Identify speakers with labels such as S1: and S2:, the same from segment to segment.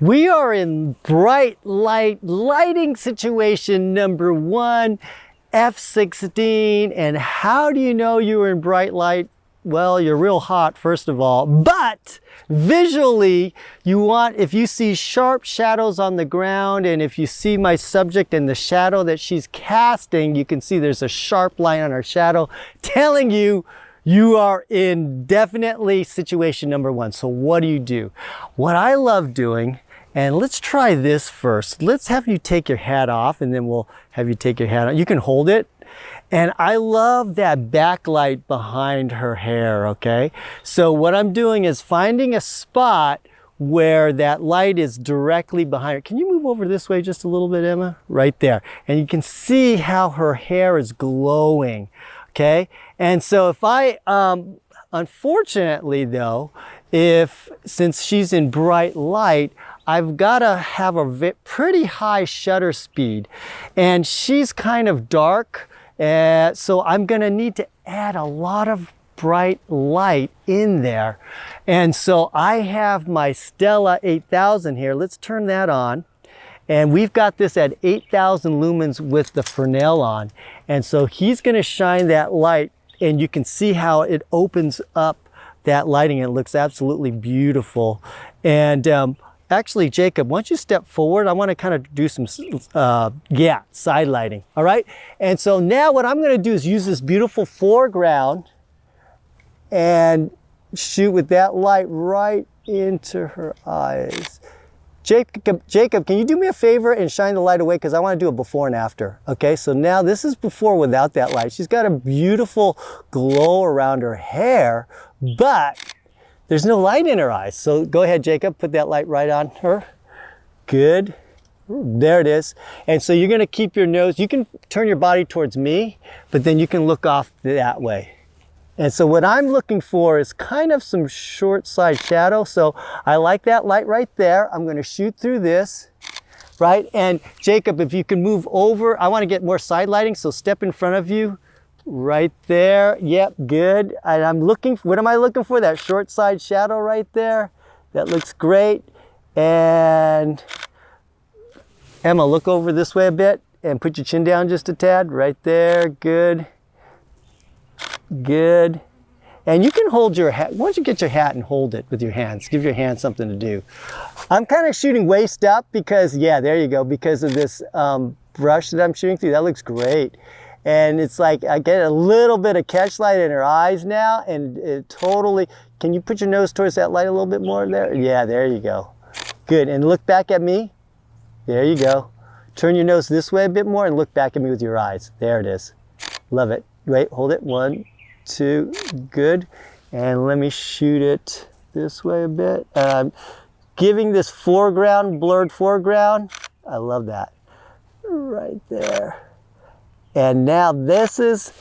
S1: We are in bright light lighting situation number 1, F16. And how do you know you were in bright light? Well, you're real hot, first of all, but visually you want, if you see sharp shadows on the ground, and if you see my subject and the shadow that she's casting, you can see there's a sharp line on her shadow telling you you are in definitely situation number 1. So what do? What I love doing, and let's try this first. Let's have you take your hat off, and then we'll have you take your hat on. You can hold it. And I love that backlight behind her hair, okay? So what I'm doing is finding a spot where that light is directly behind her. Can you move over this way just a little bit, Emma? Right there. And you can see how her hair is glowing, okay? And so if I, unfortunately though, since she's in bright light, I've got to have a pretty high shutter speed. And she's kind of dark. So I'm going to need to add a lot of bright light in there. And so I have my Stella 8000 here. Let's turn that on. And we've got this at 8,000 lumens with the Fresnel on. And so he's going to shine that light, and you can see how it opens up that lighting. It looks absolutely beautiful. And actually, Jacob, why don't you step forward? I want to kind of do some, side lighting, all right? And so now what I'm going to do is use this beautiful foreground and shoot with that light right into her eyes. Jacob, can you do me a favor and shine the light away? Because I want to do a before and after, okay? So now this is before without that light. She's got a beautiful glow around her hair, but there's no light in her eyes. So go ahead, Jacob, put that light right on her. Good. There it is. And so you're going to keep your nose, you can turn your body towards me, but then you can look off that way. And so what I'm looking for is kind of some short side shadow. So I like that light right there. I'm going to shoot through this, right? And Jacob, if you can move over, I want to get more side lighting. So step in front of you. Right there. Yep, good. And I'm looking, what am I looking for? That short side shadow right there. That looks great. And Emma, look over this way a bit and put your chin down just a tad. Right there. Good. Good. And you can hold your hat. Why don't you get your hat and hold it with your hands? Give your hands something to do. I'm kind of shooting waist up because, yeah, there you go. Because of this brush that I'm shooting through. That looks great. And it's like I get a little bit of catch light in her eyes now, and it totally, can you put your nose towards that light a little bit more there? Yeah, there you go. Good, and look back at me. There you go. Turn your nose this way a bit more and look back at me with your eyes. There it is. Love it. Wait, hold it. 1, 2, good. And let me shoot it this way a bit. Giving this foreground, blurred foreground. I love that. Right there. And now this is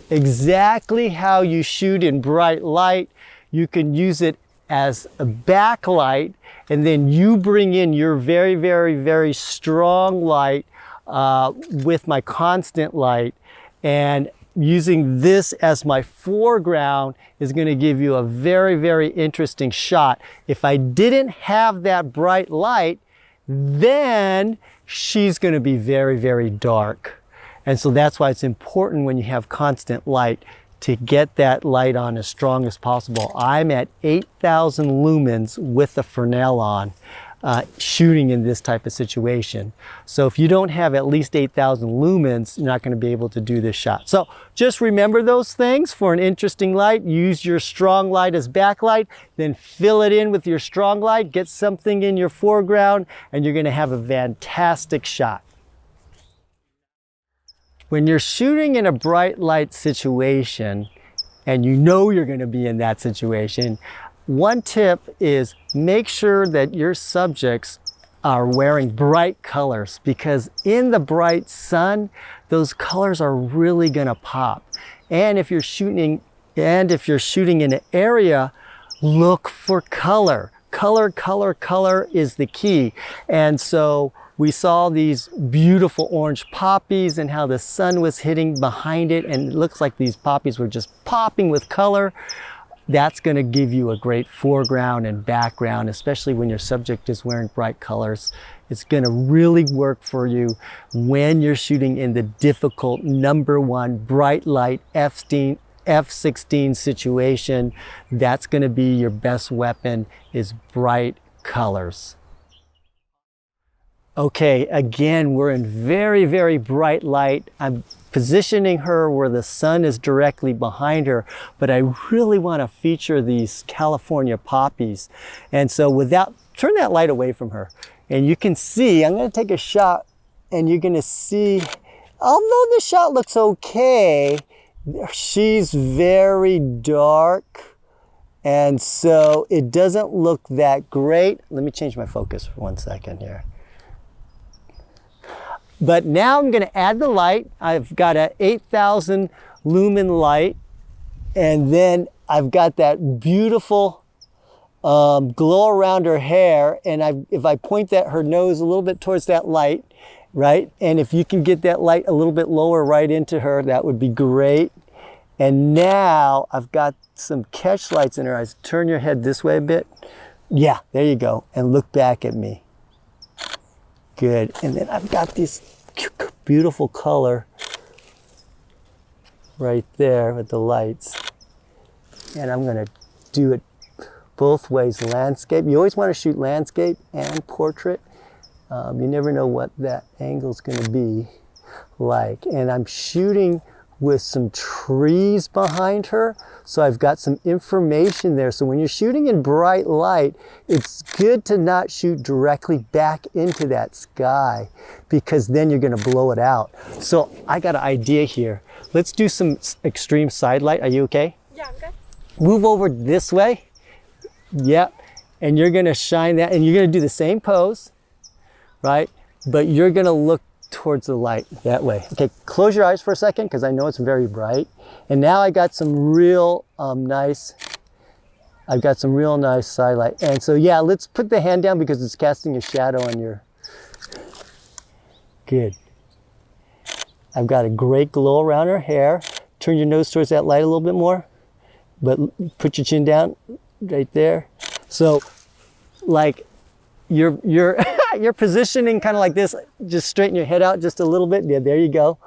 S1: exactly how you shoot in bright light. You can use it as a backlight, and then you bring in your very, very, very strong light with my constant light. And using this as my foreground is going to give you a very, very interesting shot. If I didn't have that bright light, then she's going to be very, very dark. And so that's why it's important when you have constant light to get that light on as strong as possible. I'm at 8,000 lumens with the Fresnel on, shooting in this type of situation. So if you don't have at least 8,000 lumens, you're not going to be able to do this shot. So just remember those things for an interesting light. Use your strong light as backlight, then fill it in with your strong light, get something in your foreground, and you're going to have a fantastic shot. When you're shooting in a bright light situation, and you know you're going to be in that situation, one tip is make sure that your subjects are wearing bright colors, because in the bright sun, those colors are really going to pop. And if you're shooting in an area, look for color. Color is the key. And so we saw these beautiful orange poppies and how the sun was hitting behind it, and it looks like these poppies were just popping with color. that's going to give you a great foreground and background, especially when your subject is wearing bright colors. It's going to really work for you when you're shooting in the difficult #1 bright light F16 situation. That's going to be your best weapon, is bright colors. Okay, again, we're in very, very bright light. I'm positioning her where the sun is directly behind her, but I really want to feature these California poppies. And so turn that light away from her. And you can see, I'm going to take a shot, and you're going to see, although the shot looks okay, she's very dark. And so it doesn't look that great. Let me change my focus for 1 second here. But now I'm going to add the light. I've got an 8,000 lumen light, and then I've got that beautiful glow around her hair. And if I point her nose a little bit towards that light, right? And if you can get that light a little bit lower right into her, that would be great. And now I've got some catch lights in her eyes. Turn your head this way a bit. Yeah, there you go. And look back at me. Good. And then I've got this beautiful color right there with the lights. And I'm going to do it both ways, landscape. You always want to shoot landscape and portrait. You never know what that angle's going to be like. And I'm shooting with some trees behind her, so I've got some information there. So when you're shooting in bright light, it's good to not shoot directly back into that sky, because then you're going to blow it out. So I got an idea here. Let's do some extreme side light. Are you okay?
S2: Yeah, I'm good.
S1: Move over this way. Yep. And you're going to shine that, and you're going to do the same pose, right? But you're going to look towards the light that way. Okay, close your eyes for a second, because I know it's very bright. And now I got some real nice side light. And so yeah, let's put the hand down because it's casting a shadow on your, good. I've got a great glow around her hair. Turn your nose towards that light a little bit more, but put your chin down right there. So like you're you're positioning kind of like this. Just straighten your head out just a little bit. Yeah, there you go.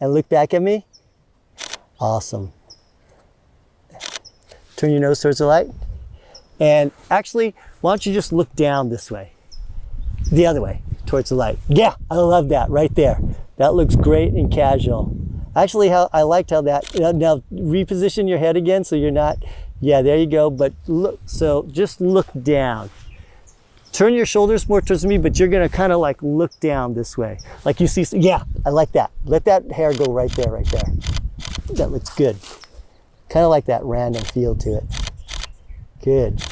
S1: And look back at me. Awesome. Turn your nose towards the light. And actually, why don't you just look down this way? The other way, towards the light. Yeah, I love that right there. That looks great and casual. Actually, I liked how that, now reposition your head again so you're not, yeah, there you go. But look, so just look down. Turn your shoulders more towards me, but you're gonna kind of like look down this way. Like you see, yeah, I like that. Let that hair go right there, right there. That looks good. Kind of like that random feel to it. Good.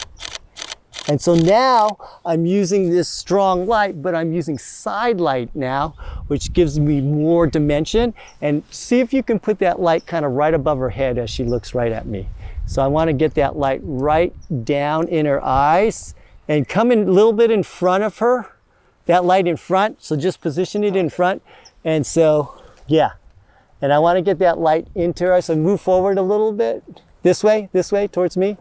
S1: And so now I'm using this strong light, but I'm using side light now, which gives me more dimension. And see if you can put that light kind of right above her head as she looks right at me. So I want to get that light right down in her eyes and come in a little bit in front of her, that light in front. So just position it in front. And so, yeah. And I want to get that light into her eyes. So move forward a little bit, this way, towards me.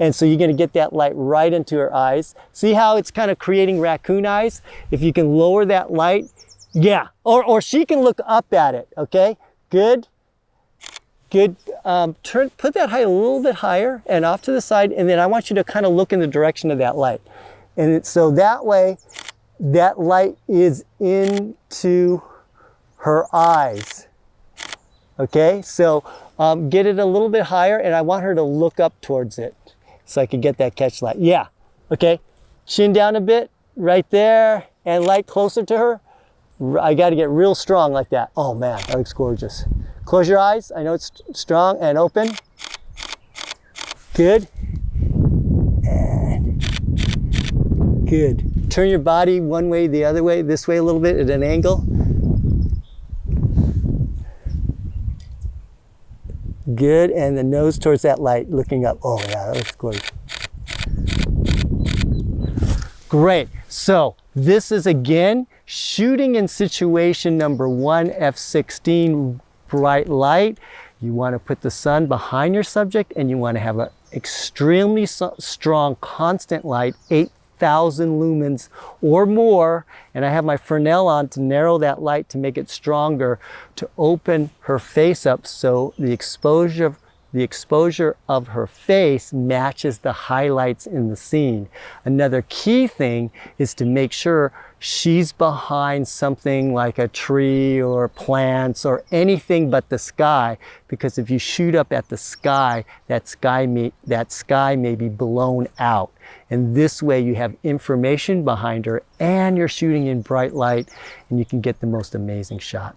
S1: And so you're going to get that light right into her eyes. See how it's kind of creating raccoon eyes? If you can lower that light, yeah. Or she can look up at it, okay? Good. Good. Put that height a little bit higher and off to the side, and then I want you to kind of look in the direction of that light. And so that way, that light is into her eyes. Okay, so get it a little bit higher, and I want her to look up towards it so I can get that catch light. Yeah, okay. Chin down a bit, right there, and light closer to her. I got to get real strong like that. Oh man, that looks gorgeous. Close your eyes. I know it's strong, and open. Good. And good. Turn your body one way, the other way, this way a little bit at an angle. Good, and the nose towards that light, looking up. Oh yeah, that looks great. Great, so this is again, shooting in situation number 1, F16, bright light. You want to put the sun behind your subject, and you want to have extremely strong constant light, 8,000 lumens or more, and I have my Fresnel on to narrow that light to make it stronger, to open her face up so the exposure of her face matches the highlights in the scene. Another key thing is to make sure she's behind something like a tree or plants or anything but the sky, because if you shoot up at the sky, that sky may be blown out. And this way you have information behind her and you're shooting in bright light and you can get the most amazing shot.